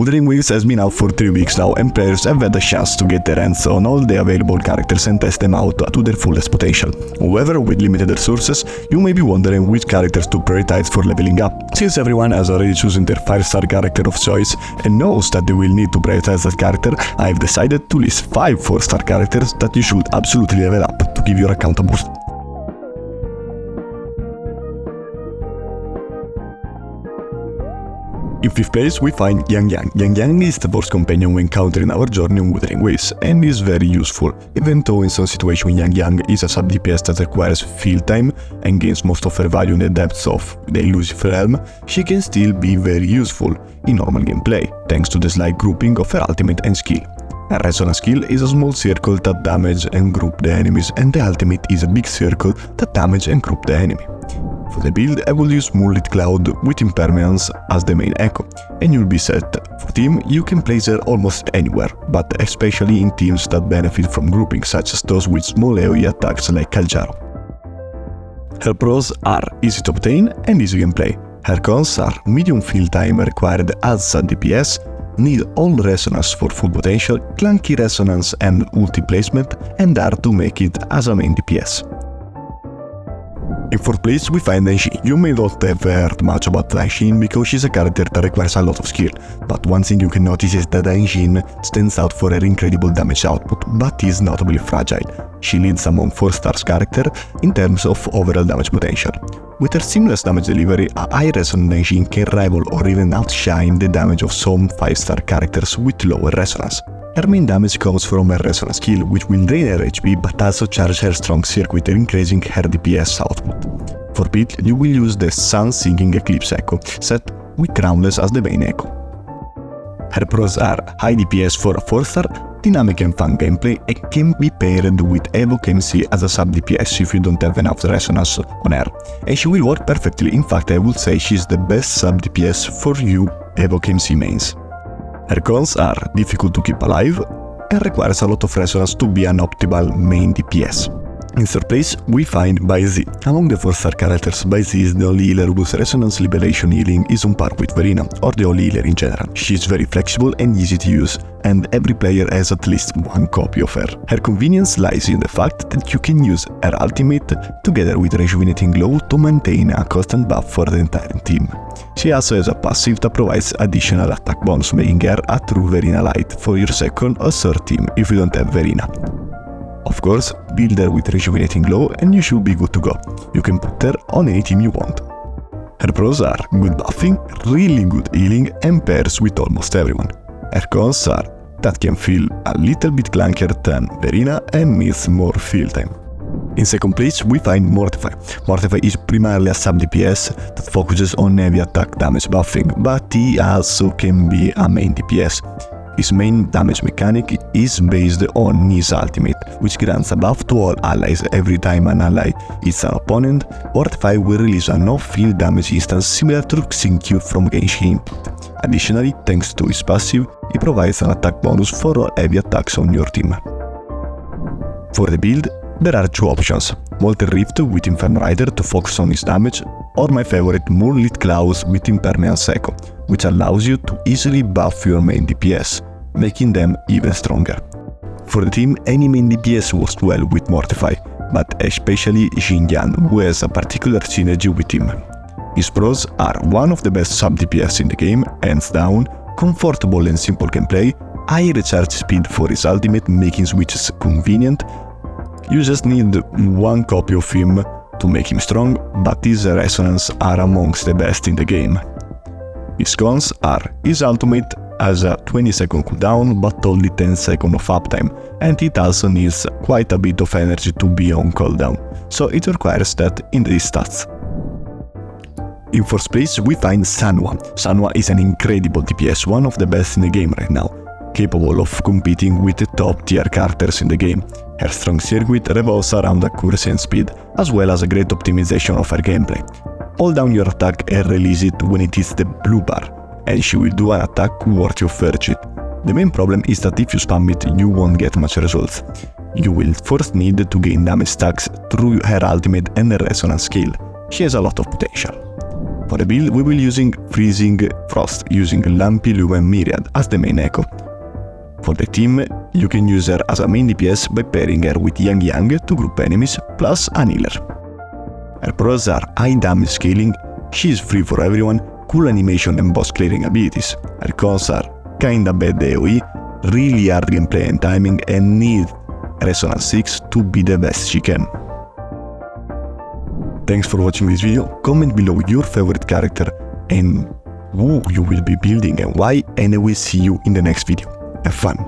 Wuthering has been out for 3 weeks now, and players have had a chance to get their hands on all the available characters and test them out to their fullest potential. However, with limited resources, you may be wondering which characters to prioritize for leveling up. Since everyone has already chosen their 5-star character of choice and knows that they will need to prioritize that character, I have decided to list 5 4-star characters that you should absolutely level up to give your account a boost. In 5th place, we find Yang Yang. Yang Yang is the first companion we encounter in our journey on Wuthering Ways, and is very useful. Even though in some situations Yang Yang is a sub-DPS that requires field time and gains most of her value in the depths of the elusive realm, she can still be very useful in normal gameplay, thanks to the slight grouping of her ultimate and skill. A resonance skill is a small circle that damage and group the enemies, and the ultimate is a big circle that damage and group the enemy. For the build, I will use Moonlit Cloud with Impermanence as the main echo, and you'll be set. For team, you can place her almost anywhere, but especially in teams that benefit from grouping, such as those with small AoE attacks like Kaljaro. Her pros are easy to obtain and easy gameplay. Her cons are medium field time required as a DPS, need all resonance for full potential, clunky resonance and ulti placement, and hard to make it as a main DPS. In 4th place, we find Daishin. You may not have heard much about Daishin because she's a character that requires a lot of skill, but one thing you can notice is that Daishin stands out for her incredible damage output, but is notably fragile. She leads among 4-star characters in terms of overall damage potential. With her seamless damage delivery, a high resonance Daishin can rival or even outshine the damage of some 5-star characters with lower resonance. Her main damage comes from her resonance skill, which will drain her HP but also charge her strong circuit, increasing her DPS output. For build, you will use the Sun Sinking Eclipse Echo, set with Groundless as the main echo. Her pros are high DPS for a 4-star, dynamic and fun gameplay, and can be paired with Evoke MC as a sub-DPS if you don't have enough resonance on her. And she will work perfectly, in fact I would say she's the best sub-DPS for you Evoke MC mains. Her cons are difficult to keep alive and requires a lot of resonance to be an optimal main DPS. In 3rd place, we find Baizi. Among the 4-star characters, Baizi is the only healer whose resonance liberation healing is on par with Verina, or the only healer in general. She is very flexible and easy to use, and every player has at least one copy of her. Her convenience lies in the fact that you can use her ultimate together with Rejuvenating Glow to maintain a constant buff for the entire team. She also has a passive that provides additional attack bonus, making her a true Verina light for your 2nd or 3rd team if you don't have Verina. Of course, build her with Rejuvenating Glow and you should be good to go. You can put her on any team you want. Her pros are good buffing, really good healing, and pairs with almost everyone. Her cons are that can feel a little bit clunkier than Verina and needs more field time. In 2nd place, we find Mortefi. Mortefi is primarily a sub-DPS that focuses on heavy attack damage buffing, but he also can be a main DPS. His main damage mechanic is based on his ultimate, which grants a buff to all allies every time an ally hits an opponent. Mortefi will release a no-field damage instance similar to Xingqiu from Genshin Impact. Additionally, thanks to his passive, he provides an attack bonus for all heavy attacks on your team. For the build, there are 2 options: Molten Rift with Inferno Rider to focus on his damage, or my favorite Moonlit Clouds with Impermanence Echo, which allows you to easily buff your main DPS, making them even stronger. For the team, any main DPS works well with Mortefi, but especially Xingyan, who has a particular synergy with him. His pros are one of the best sub-DPS in the game, hands down, comfortable and simple gameplay, high recharge speed for his ultimate, making switches convenient. You just need one copy of him to make him strong, but his resonance are amongst the best in the game. His cons are his ultimate has a 20-second cooldown but only 10 seconds of uptime, and it also needs quite a bit of energy to be on cooldown, so it requires that in these stats. In 4th place, we find Sanhua. Sanhua is an incredible DPS, one of the best in the game right now, capable of competing with the top tier characters in the game. Her strong circuit revolves around accuracy and speed, as well as a great optimization of her gameplay. Hold down your attack and release it when it hits the blue bar, and she will do an attack worthy of Virtue. The main problem is that if you spam it, you won't get much results. You will first need to gain damage stacks through her ultimate and the resonance skill. She has a lot of potential. For the build, we will using Freezing Frost, using Lumpy Lumen Myriad as the main echo. For the team, you can use her as a main DPS by pairing her with Yang to group enemies, plus an healer. Her pros are high damage scaling, she is free for everyone, cool animation and boss clearing abilities. Her cons are kinda bad AoE, really hard gameplay and timing, and need Resonance 6 to be the best she can. Thanks for watching this video, comment below your favorite character and who you will be building and why, and I will see you in the next video. Have fun!